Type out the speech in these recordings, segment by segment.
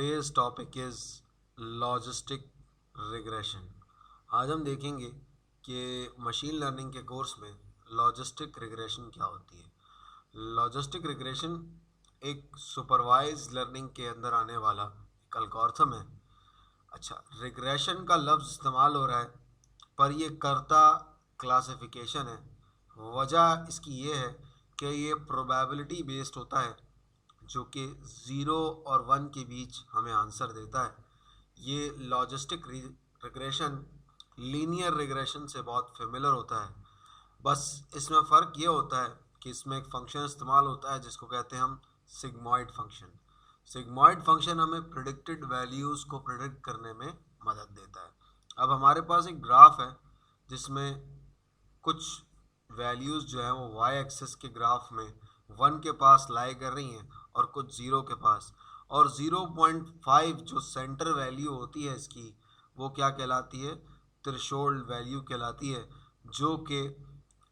today's topic is logistic regression. आज हम देखेंगे कि मशीन लर्निंग के कोर्स में लॉजिस्टिक रिग्रेशन क्या होती है। लॉजिस्टिक रिग्रेशन एक सुपरवाइज लर्निंग के अंदर आने वाला एक एल्गोरिथम है। अच्छा, रिग्रेशन का लफ्ज़ इस्तेमाल हो रहा है पर ये करता क्लासिफिकेशन है। वजह इसकी ये है कि ये प्रोबेबिलिटी बेस्ड होता है जो कि 0 और 1 के बीच हमें आंसर देता है। ये लॉजिस्टिक रिग्रेशन लीनियर रिग्रेशन से बहुत फेमिलर होता है, बस इसमें फ़र्क ये होता है कि इसमें एक फ़ंक्शन इस्तेमाल होता है जिसको कहते हैं हम सिग्मॉइड फंक्शन। सिग्मॉइड फंक्शन हमें प्रिडिक्टेड वैल्यूज़ को प्रिडिक्ट करने में मदद देता है। अब हमारे पास एक ग्राफ है जिसमें कुछ वैल्यूज़ जो है वो वाई एक्सिस के ग्राफ में 1 के पास लाई कर रही हैं और कुछ 0 के पास, और 0.5 जो सेंटर वैल्यू होती है इसकी वो क्या कहलाती है, थ्रेशोल्ड वैल्यू कहलाती है, जो कि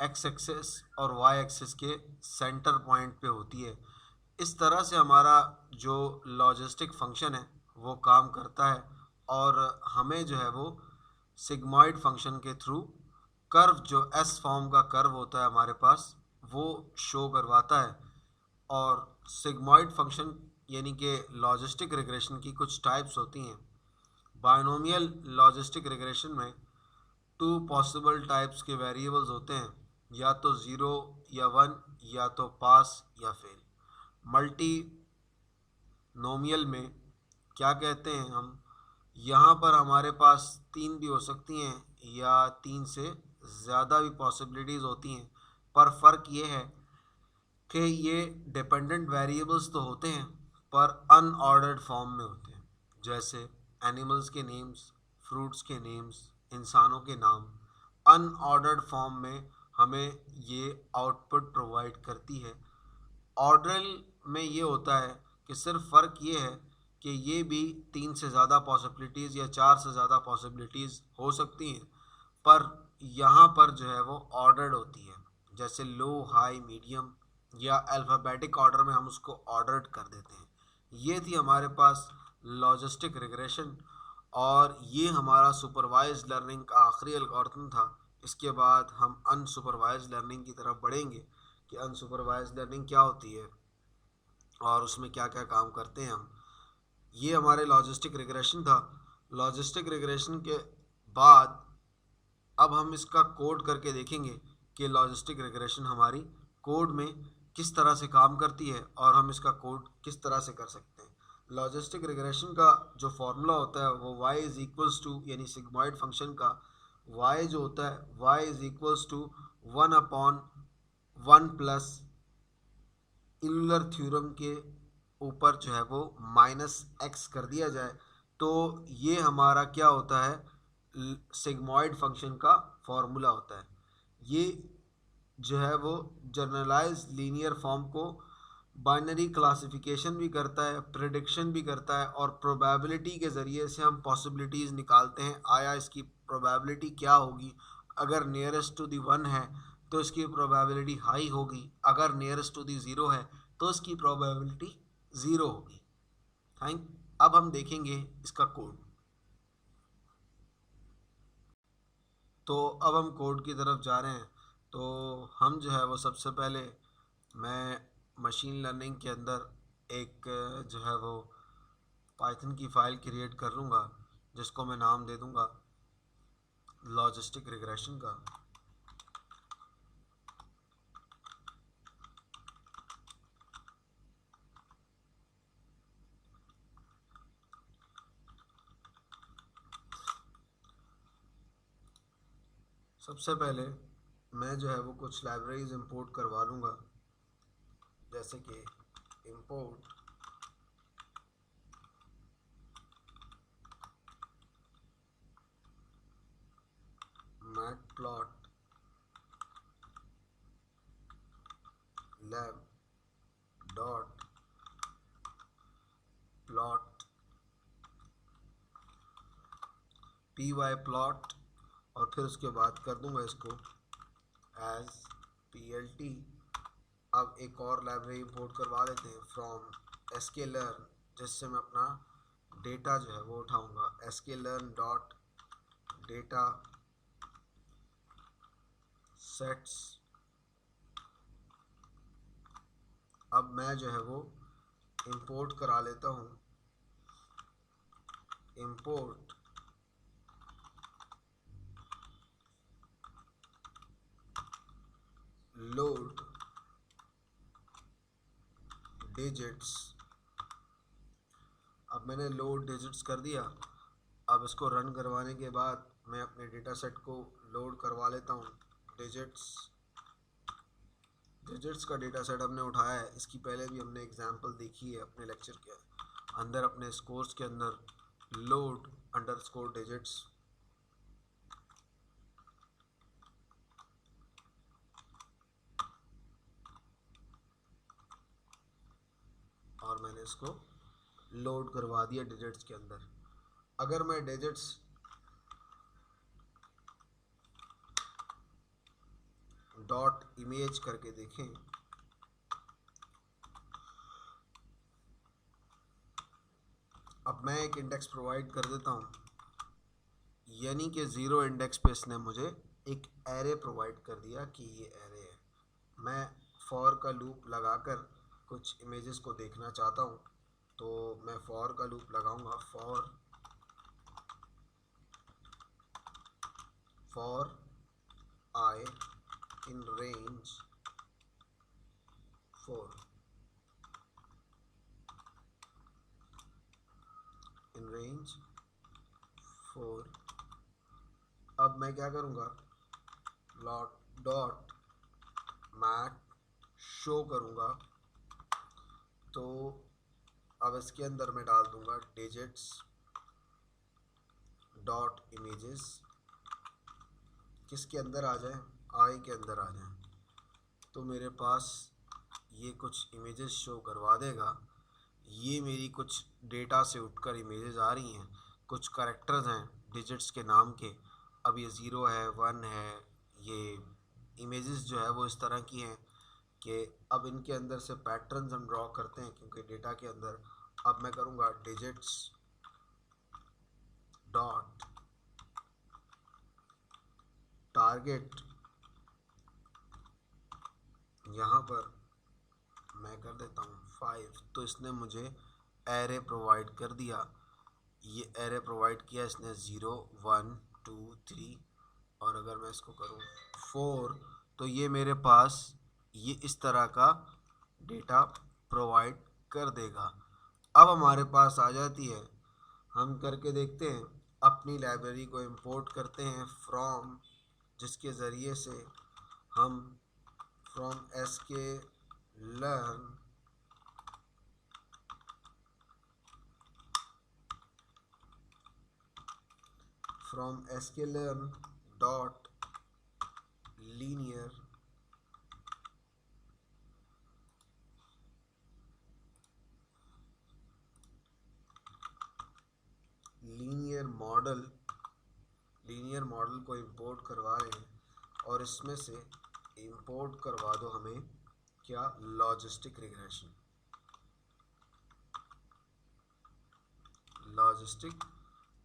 एक्स एक्सिस और वाई एक्सिस के सेंटर पॉइंट पे होती है। इस तरह से हमारा जो लॉजिस्टिक फंक्शन है वो काम करता है और हमें जो है वो सिग्मॉइड फंक्शन के थ्रू कर्व, जो एस फॉर्म का कर्व होता है हमारे पास, वो शो करवाता है। और सिग्मॉइड फंक्शन यानी कि लॉजिस्टिक रिग्रेशन की कुछ टाइप्स होती हैं। बायनोमियल लॉजिस्टिक रिग्रेशन में 2 पॉसिबल टाइप्स के वेरिएबल्स होते हैं, या तो 0 या 1, या तो पास या फेल। मल्टी नोमियल में क्या कहते हैं हम, यहाँ पर हमारे पास 3 भी हो सकती हैं या 3 से ज़्यादा भी पॉसिबिलिटीज़ होती हैं, पर फ़र्क ये है कि ये डिपेंडेंट वेरिएबल्स तो होते हैं पर अनऑर्डर्ड फॉर्म में होते हैं। जैसे एनिमल्स के नेम्स, फ्रूट्स के नेम्स, इंसानों के नाम अनऑर्डर्ड फॉर्म में हमें ये आउटपुट प्रोवाइड करती है। ऑर्डरल में ये होता है कि सिर्फ फ़र्क ये है कि ये भी 3 से ज़्यादा पॉसिबिलिटीज़ या 4 से ज़्यादा पॉसिबिलिटीज़ हो सकती हैं, पर यहाँ पर जो है वो ऑर्डर्ड होती है। जैसे लो, हाई, मीडियम या अल्फ़ाबेटिक ऑर्डर में हम उसको ऑर्डर्ड कर देते हैं। ये थी हमारे पास लॉजिस्टिक रिग्रेशन, और ये हमारा सुपरवाइज लर्निंग का आखिरी एल्गोरिथम था। इसके बाद हम अनसुपरवाइज लर्निंग की तरफ बढ़ेंगे कि अनसुपरवाइज लर्निंग क्या होती है और उसमें क्या क्या काम करते हैं हम। ये हमारे लॉजिस्टिक रिग्रेशन था। लॉजिस्टिक रिग्रेशन के बाद अब हम इसका कोड करके देखेंगे कि लॉजिस्टिक रिग्रेशन हमारी कोड में किस तरह से काम करती है और हम इसका कोड किस तरह से कर सकते हैं। लॉजिस्टिक रिग्रेशन का जो फॉर्मूला होता है वो y इज़ इक्वल्स टू, यानी सिग्मॉइड फंक्शन का y जो होता है y is equals to 1/1 plus Euler theorem के ऊपर जो है वो -x कर दिया जाए, तो ये हमारा क्या होता है, सिग्मॉइड फंक्शन का फॉर्मूला होता है। ये जो है वो जनरलाइज लीनियर फॉर्म को बाइनरी क्लासिफिकेशन भी करता है, प्रेडिक्शन भी करता है, और प्रोबेबिलिटी के ज़रिए से हम पॉसिबिलिटीज़ निकालते हैं। आया इसकी प्रोबेबिलिटी क्या होगी, अगर नियरेस्ट टू दी 1 है तो इसकी प्रोबेबिलिटी हाई होगी, अगर नियरेस्ट टू दी 0 है तो इसकी प्रोबेबिलिटी 0 होगी। अब हम देखेंगे इसका कोड। तो अब हम कोड की तरफ जा रहे हैं। तो हम जो है वो सबसे पहले मैं मशीन लर्निंग के अंदर एक जो है वो पाइथन की फ़ाइल क्रिएट कर लूँगा जिसको मैं नाम दे दूँगा लॉजिस्टिक रिग्रेशन का। सबसे पहले मैं जो है वो कुछ लाइब्रेरीज इंपोर्ट करवा लूँगा, जैसे कि import matplot lab dot plot pyplot, और फिर उसके बाद कर दूंगा इसको एज plt। अब एक और लाइब्रेरी इंपोर्ट करवा लेते हैं फ्रॉम sklearn, जिससे मैं अपना डेटा जो है वो उठाऊंगा sklearn डॉट डेटा सेट्स। अब मैं जो है वो इंपोर्ट करा लेता हूँ, इंपोर्ट लोड डिजिट्स। अब मैंने लोड डिजिट्स कर दिया। अब इसको रन करवाने के बाद मैं अपने डेटा सेट को लोड करवा लेता हूँ। डिजिट्स का डेटा सेट हमने उठाया है, इसकी पहले भी हमने एग्जांपल देखी है अपने लेक्चर के अंदर, अपने कोर्स के अंदर, लोड अंडरस्कोर डिजिट्स। और मैंने इसको लोड करवा दिया डिजिट्स के अंदर। अगर मैं डिजिट्स डॉट इमेज करके देखें, अब मैं एक इंडेक्स प्रोवाइड कर देता हूँ, यानी कि ज़ीरो इंडेक्स पे इसने मुझे एक एरे प्रोवाइड कर दिया कि ये एरे है। मैं फॉर का लूप लगाकर कुछ इमेजेस को देखना चाहता हूँ, तो मैं फॉर का लूप लगाऊंगा, for I in range 4, in range 4। अब मैं क्या करूँगा, डॉट मैट शो करूँगा, तो अब इसके अंदर मैं डाल दूँगा डिजिट्स डॉट इमेजेस, किसके अंदर आ जाए, आई के अंदर आ जाए, तो मेरे पास ये कुछ इमेजेस शो करवा देगा। ये मेरी कुछ डेटा से उठकर इमेजेस आ रही हैं, कुछ करेक्टर्स हैं डिजिट्स के नाम के। अब ये 0 है, 1 है, ये इमेजेस जो है वो इस तरह की हैं कि अब इनके अंदर से पैटर्न्स हम ड्रॉ करते हैं, क्योंकि डेटा के अंदर। अब मैं करूँगा डिजिट्स डॉट टारगेट, यहाँ पर मैं कर देता हूँ 5, तो इसने मुझे एरे प्रोवाइड कर दिया। ये एरे प्रोवाइड किया इसने 0 1 2 3, और अगर मैं इसको करूँ 4, तो ये मेरे पास ये इस तरह का डेटा प्रोवाइड कर देगा। अब हमारे पास आ जाती है, हम करके देखते हैं, अपनी लाइब्रेरी को इंपोर्ट करते हैं फ्रॉम, जिसके ज़रिए से हम from sklearn dot linear model को इंपोर्ट करवा रहे हैं, और इसमें से इंपोर्ट करवा दो हमें क्या, लॉजिस्टिक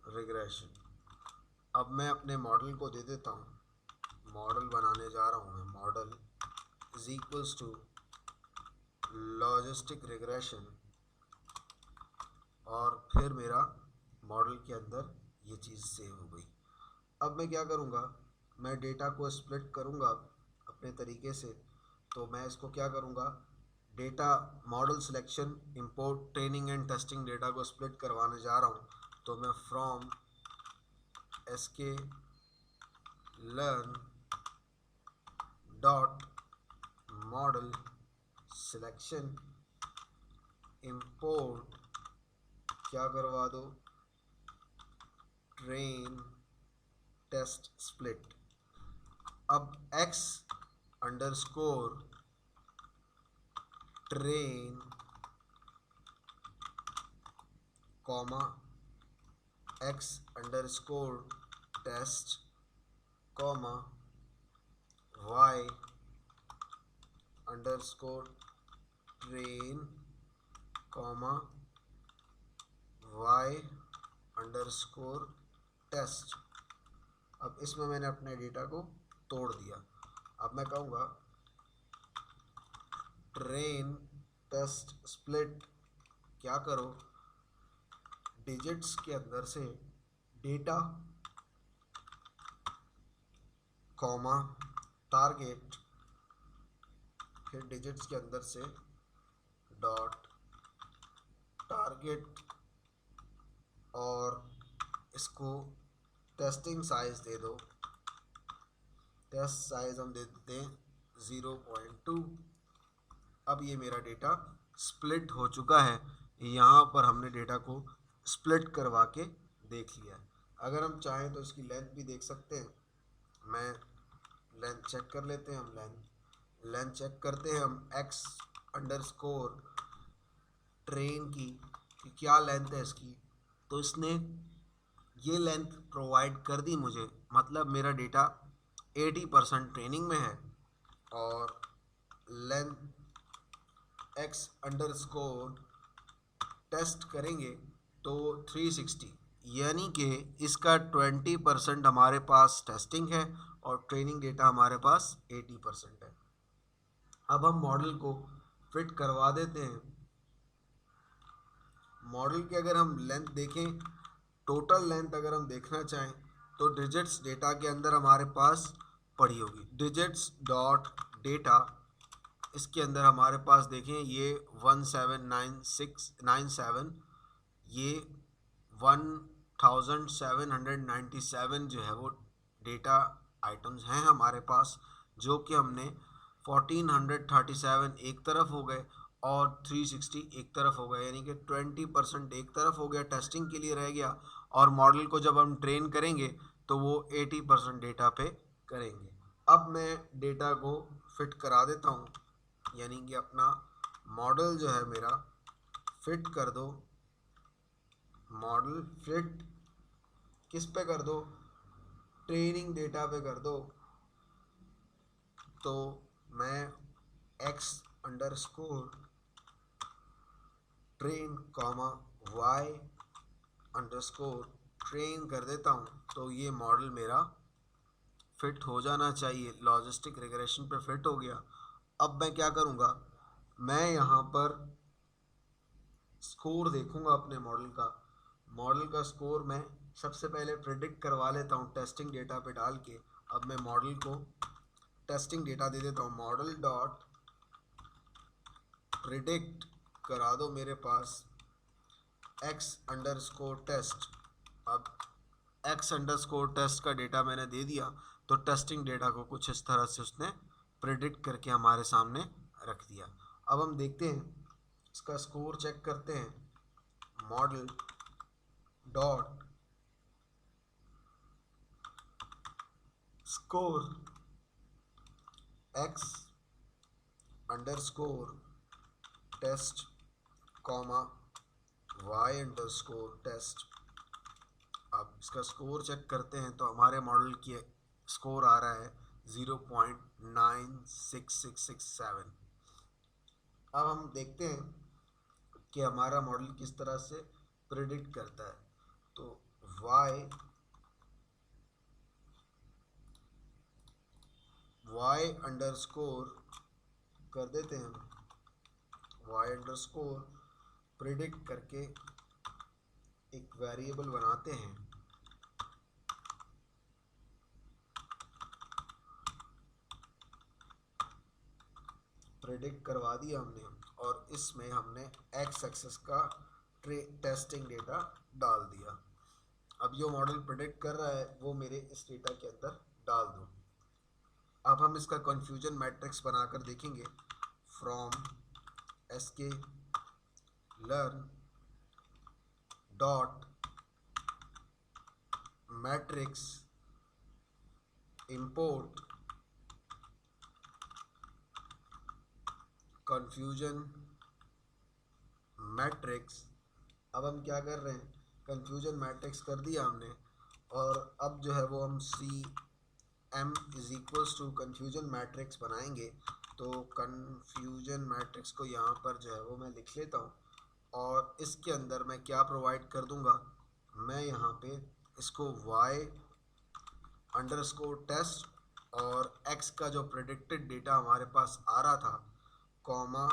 रिग्रेशन। अब मैं अपने मॉडल को दे देता हूँ, मॉडल बनाने जा रहा हूँ मैं, model is equals to logistic regression, और फिर मेरा मॉडल के अंदर ये चीज़ सेव हो गई। अब मैं क्या करूँगा, मैं डेटा को स्प्लिट करूँगा अपने तरीके से। तो मैं इसको क्या करूँगा, data model selection import training and testing data को स्प्लिट करवाने जा रहा हूँ, तो मैं from sklearn dot model selection import क्या करवा दो, ट्रेन टेस्ट स्प्लिट। अब x underscore train comma x underscore test comma y underscore train comma y underscore test. अब इसमें मैंने अपने डेटा को तोड़ दिया। अब मैं कहूँगा ट्रेन टेस्ट स्प्लिट, क्या करो, डिजिट्स के अंदर से डेटा कॉमा टारगेट, फिर डिजिट्स के अंदर से डॉट टारगेट, और इसको टेस्टिंग साइज दे दो। टेस्ट साइज हम दे देते हैं 0.2। अब ये मेरा डेटा स्प्लिट हो चुका है। यहाँ पर हमने डेटा को स्प्लिट करवा के देख लिया है। अगर हम चाहें तो इसकी लेंथ भी देख सकते हैं। मैं लेंथ चेक कर लेते हैं। हम लेंथ चेक करते हैं हम एक्स अंडर स्कोर ट्रेन की कि क्या लेंथ है इसकी। तो इसने ये लेंथ प्रोवाइड कर दी मुझे, मतलब मेरा डेटा 80% ट्रेनिंग में है और length x underscore test करेंगे तो 360, यानी कि इसका 20% हमारे पास टेस्टिंग है और ट्रेनिंग डेटा हमारे पास 80% है। अब हम मॉडल को फिट करवा देते हैं। मॉडल की अगर हम लेंथ देखें, टोटल लेंथ अगर हम देखना चाहें तो डिजिट्स डेटा के अंदर हमारे पास पड़ी होगी। डिजिट्स डॉट डेटा, इसके अंदर हमारे पास देखें ये 179,697, ये 1797 जो है वो डेटा आइटम्स हैं हमारे पास, जो कि हमने 1437 एक तरफ हो गए और 360 एक तरफ हो गया, यानी कि 20% एक तरफ हो गया, टेस्टिंग के लिए रह गया। और मॉडल को जब हम ट्रेन करेंगे तो वो 80% डेटा पे करेंगे। अब मैं डेटा को फिट करा देता हूँ, यानी कि अपना मॉडल जो है मेरा फिट कर दो। मॉडल फिट किस पे कर दो? ट्रेनिंग डेटा पे कर दो। तो मैं x underscore train comma y underscore train कर देता हूँ। तो ये मॉडल मेरा फिट हो जाना चाहिए, लॉजिस्टिक रिग्रेशन पे फिट हो गया। अब मैं क्या करूँगा, मैं यहाँ पर स्कोर देखूँगा अपने मॉडल का। मॉडल का स्कोर मैं सबसे पहले प्रिडिक्ट करवा लेता हूँ टेस्टिंग डेटा पे डाल के। अब मैं मॉडल को टेस्टिंग डेटा दे देता हूँ। मॉडल डॉट प्रिडिक्ट करा दो मेरे पास एक्स अंडर स्कोर टेस्ट। अब एक्स अंडर स्कोर टेस्ट का डेटा मैंने दे दिया, तो टेस्टिंग डेटा को कुछ इस तरह से उसने प्रिडिक्ट करके हमारे सामने रख दिया। अब हम देखते हैं, इसका स्कोर चेक करते हैं। Model dot score x underscore test comma y underscore test. अब इसका स्कोर चेक करते हैं तो हमारे मॉडल की स्कोर आ रहा है 0.96667। अब हम देखते हैं कि हमारा मॉडल किस तरह से प्रिडिक्ट करता है। तो वाई अंडर स्कोर कर देते हैं हम, वाई अंडर स्कोर प्रिडिक्ट करके एक वेरिएबल बनाते हैं। प्रिडिक्ट करवा दिया हमने और इसमें हमने एक्स एक्सेस का टेस्टिंग डेटा डाल दिया। अब जो मॉडल प्रिडिक्ट कर रहा है वो मेरे इस डेटा के अंदर डाल दो। अब हम इसका कन्फ्यूजन मैट्रिक्स बनाकर देखेंगे। From SK learn dot metrics import confusion matrix. अब हम क्या कर रहे हैं, कन्फ्यूजन मैट्रिक्स कर दिया हमने, और अब जो है वो हम C M is equals to confusion matrix बनाएंगे। तो कन्फ्यूजन मैट्रिक्स को यहाँ पर जो है वो मैं लिख लेता हूँ। और इसके अंदर मैं क्या प्रोवाइड कर दूंगा, मैं यहाँ पे इसको y अंडरस्कोर टेस्ट और x का जो प्रिडिक्टेड डेटा हमारे पास आ रहा था कॉमा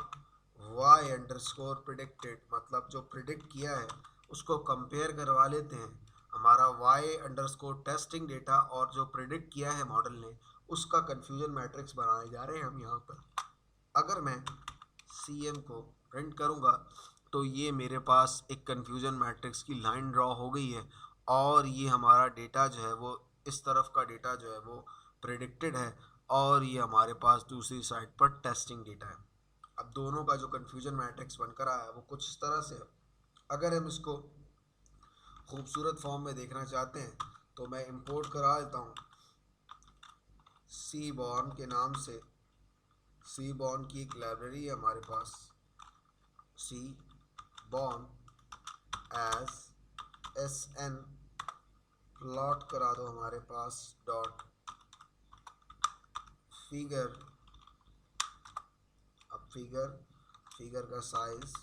y अंडरस्कोर प्रिडिक्टेड, मतलब जो प्रिडिक्ट किया है उसको कंपेयर करवा लेते हैं। हमारा y अंडरस्कोर टेस्टिंग डेटा और जो प्रिडिक्ट किया है मॉडल ने उसका कन्फ्यूजन मैट्रिक्स बनाने जा रहे हैं हम यहाँ पर। अगर मैं CM को प्रिंट करूँगा तो ये मेरे पास एक कन्फ्यूजन मैट्रिक्स की लाइन ड्रॉ हो गई है और ये हमारा डेटा जो है वो इस तरफ का डेटा जो है वो प्रिडिक्टेड है और ये हमारे पास दूसरी साइड पर टेस्टिंग डेटा है। अब दोनों का जो कन्फ्यूजन मैट्रिक्स बनकर आया है वो कुछ इस तरह से है। अगर हम इसको खूबसूरत फॉर्म में देखना चाहते हैं तो मैं इंपोर्ट करा देता हूँ सीबॉर्न के नाम से। सीबॉर्न की एक लाइब्रेरी है हमारे पास, सीबॉर्न एज SN प्लॉट करा दो हमारे पास डॉट फिगर। अब फिगर का साइज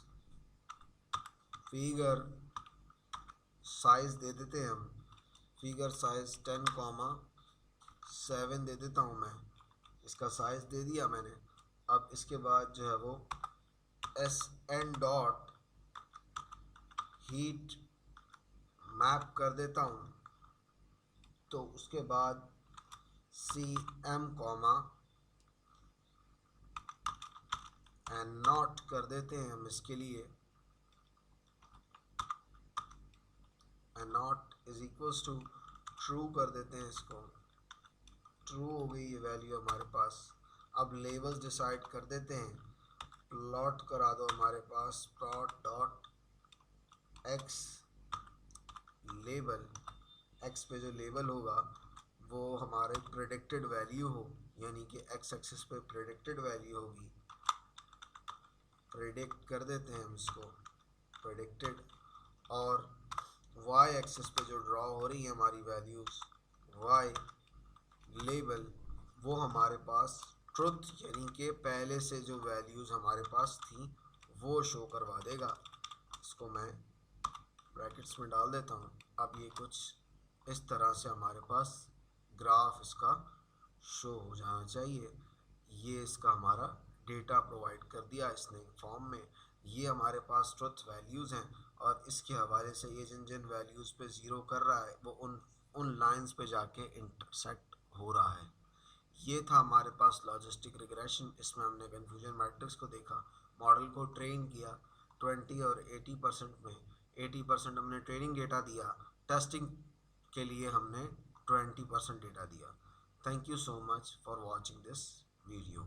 दे देते हैं हम, फिगर साइज 10,7 दे देता हूँ मैं, इसका साइज दे दिया मैंने। अब इसके बाद जो है वो SN डॉट हीट मैप कर देता हूँ, तो उसके बाद CM कॉमा एंड नॉट कर देते हैं हम इसके लिए, and not is equals to true कर देते हैं इसको। ट्रू हो गई ये वैल्यू हमारे पास। अब लेबल्स डिसाइड कर देते हैं, प्लॉट करा दो हमारे पास plot dot x label, x पे जो लेबल होगा वो हमारे प्रेडिक्टेड वैल्यू हो, यानी कि x एक्सिस पे प्रेडिक्टेड वैल्यू होगी। प्रेडिक्ट कर देते हैं हम इसको प्रेडिक्टेड, और y एक्सिस पे जो ड्रॉ हो रही है हमारी वैल्यूज़ y लेबल वो हमारे पास ट्रुथ, यानी कि पहले से जो वैल्यूज़ हमारे पास थी वो शो करवा देगा। इसको मैं ब्रैकेट्स में डाल देता हूँ। अब ये कुछ इस तरह से हमारे पास ग्राफ इसका शो हो जाना चाहिए। ये इसका हमारा डेटा प्रोवाइड कर दिया इसने फॉर्म में। ये हमारे पास ट्रुथ वैल्यूज़ हैं और इसके हवाले से ये जिन जिन वैल्यूज़ पे ज़ीरो कर रहा है वो उन लाइंस पे जाके इंटरसेक्ट हो रहा है। ये था हमारे पास लॉजिस्टिक रिग्रेशन। इसमें हमने कन्फ्यूजन मैट्रिक्स को देखा, मॉडल को ट्रेन किया 20 और 80% में। 80% हमने ट्रेनिंग डेटा दिया, टेस्टिंग के लिए हमने 20% डेटा दिया। Thank you so much for watching this video.